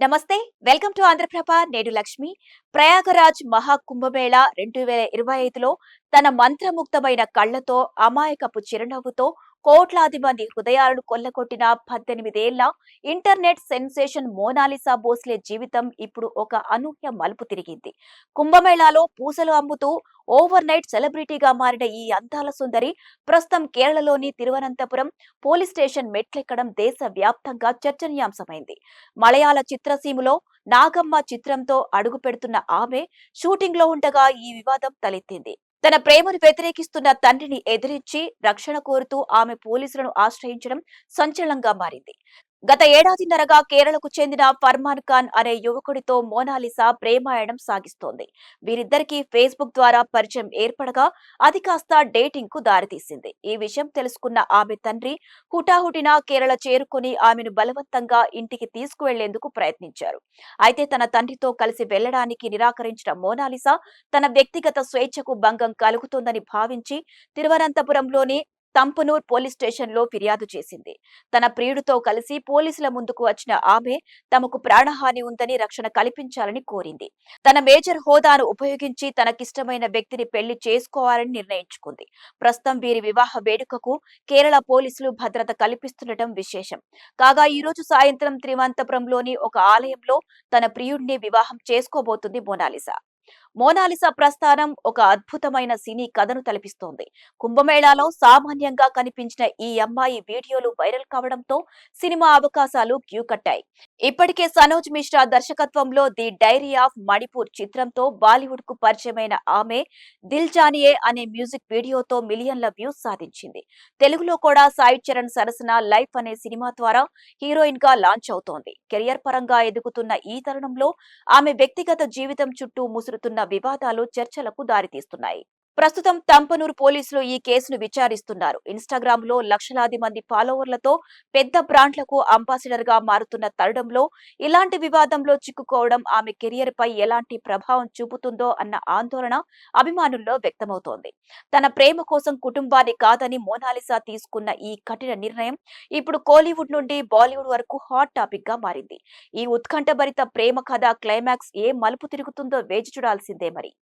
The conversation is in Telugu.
నమస్తే, వెల్కమ్ టు ఆంధ్రప్రభ. నేడు లక్ష్మి. ప్రయాగరాజ్ మహాకుంభమేళా 2025లో తన మంత్రముగ్ధమైన కళ్లతో, అమాయకపు చిరునవ్వుతో కోట్లాది మంది హృదయాలను కొల్లగొట్టిన 18 ఏళ్ల ఇంటర్నెట్ సెన్సేషన్ మోనాలిసా భోస్లే జీవితం ఇప్పుడు ఒక అనూహ్య మలుపు తిరిగింది. కుంభమేళాలో పూసలు అమ్ముతూ ఓవర్ నైట్ సెలబ్రిటీగా మారిన ఈ అందాల సుందరి ప్రస్తుతం కేరళలోని తిరువనంతపురం పోలీస్ స్టేషన్ మెట్లెక్కడం దేశ వ్యాప్తంగా చర్చనీయాంశమైంది. మలయాళ చిత్రసీమలో నాగమ్మ చిత్రంతో అడుగు పెడుతున్న ఆమె షూటింగ్ లో ఉండగా ఈ వివాదం తలెత్తింది. తన ప్రేమను వ్యతిరేకిస్తున్న తండ్రిని ఎదిరించి రక్షణ కోరుతూ ఆమె పోలీసులను ఆశ్రయించడం సంచలనంగా మారింది. గత ఏడాదిన్నరగా కేరళకు చెందిన ఫర్మాన్ ఖాన్ అనే యువకుడితో మోనాలిసా ప్రేమాయణం సాగిస్తోంది. వీరిద్దరికీ ఫేస్బుక్ ద్వారా పరిచయం ఏర్పడగా అది కాస్త డేటింగ్ కు దారితీసింది. ఈ విషయం తెలుసుకున్న ఆమె తండ్రి హుటాహుటిన కేరళ చేరుకుని ఆమెను బలవంతంగా ఇంటికి తీసుకువెళ్లేందుకు ప్రయత్నించారు. అయితే తన తండ్రితో కలిసి వెళ్లడానికి నిరాకరించిన మోనాలిసా తన వ్యక్తిగత స్వేచ్ఛకు భంగం కలుగుతోందని భావించి తిరువనంతపురంలోని తంపనూర్ పోలీస్ స్టేషన్ లో ఫిర్యాదు చేసింది. తన ప్రియుడితో కలిసి పోలీసుల ముందుకు వచ్చిన ఆమె తమకు ప్రాణహాని ఉందని రక్షణ కల్పించాలని కోరింది. తన మేజర్ హోదాను ఉపయోగించి తనకిష్టమైన వ్యక్తిని పెళ్లి చేసుకోవాలని నిర్ణయించుకుంది. ప్రస్తుతం వీరి వివాహ వేడుకకు కేరళ పోలీసులు భద్రత కల్పిస్తుండటం విశేషం. కాగా ఈ రోజు సాయంత్రం తిరువనంతపురంలోని ఒక ఆలయంలో తన ప్రియుడిని వివాహం చేసుకోబోతుంది మోనాలిసా. మోనాలిసా ప్రస్థానం ఒక అద్భుతమైన సినీ కథను తలపిస్తోంది. కుంభమేళాలో సామాన్యంగా కనిపించిన ఈ అమ్మాయి వీడియోలు వైరల్ కావడంతో సినిమా అవకాశాలు క్యూ కట్టాయి. ఇప్పటికే సనోజ్ మిశ్రా దర్శకత్వంలో ది డైరీ ఆఫ్ మణిపూర్ చిత్రంతో బాలీవుడ్ కు పరిచయమైన ఆమె దిల్ జానియే అనే మ్యూజిక్ వీడియోతో మిలియన్ల వ్యూస్ సాధించింది. తెలుగులో కూడా సాయి చరణ్ సరసన లైఫ్ అనే సినిమా ద్వారా హీరోయిన్ గా లాంచ్ అవుతోంది. కెరియర్ పరంగా ఎదుగుతున్న ఈ తరుణంలో ఆమె వ్యక్తిగత జీవితం చుట్టూ ముసురుతున్న వివాదాలు చర్చలకు దారితీస్తున్నాయి. ప్రస్తుతం తంపనూరు పోలీసులు ఈ కేసును విచారిస్తున్నారు. ఇన్స్టాగ్రామ్ లో లక్షలాది మంది ఫాలోవర్లతో పెద్ద బ్రాండ్లకు అంబాసిడర్ గా మారుతున్న తరుణంలో ఇలాంటి వివాదంలో చిక్కుకోవడం ఆమె కెరియర్ పై ఎలాంటి ప్రభావం చూపుతుందో అన్న ఆందోళన అభిమానుల్లో వ్యక్తమవుతోంది. తన ప్రేమ కోసం కుటుంబాన్ని కాదని మోనాలిసా తీసుకున్న ఈ కఠిన నిర్ణయం ఇప్పుడు కోలీవుడ్ నుండి బాలీవుడ్ వరకు హాట్ టాపిక్ గా మారింది. ఈ ఉత్కంఠభరిత ప్రేమ కథ క్లైమాక్స్ ఏ మలుపు తిరుగుతుందో వేచి చూడాల్సిందే మరి.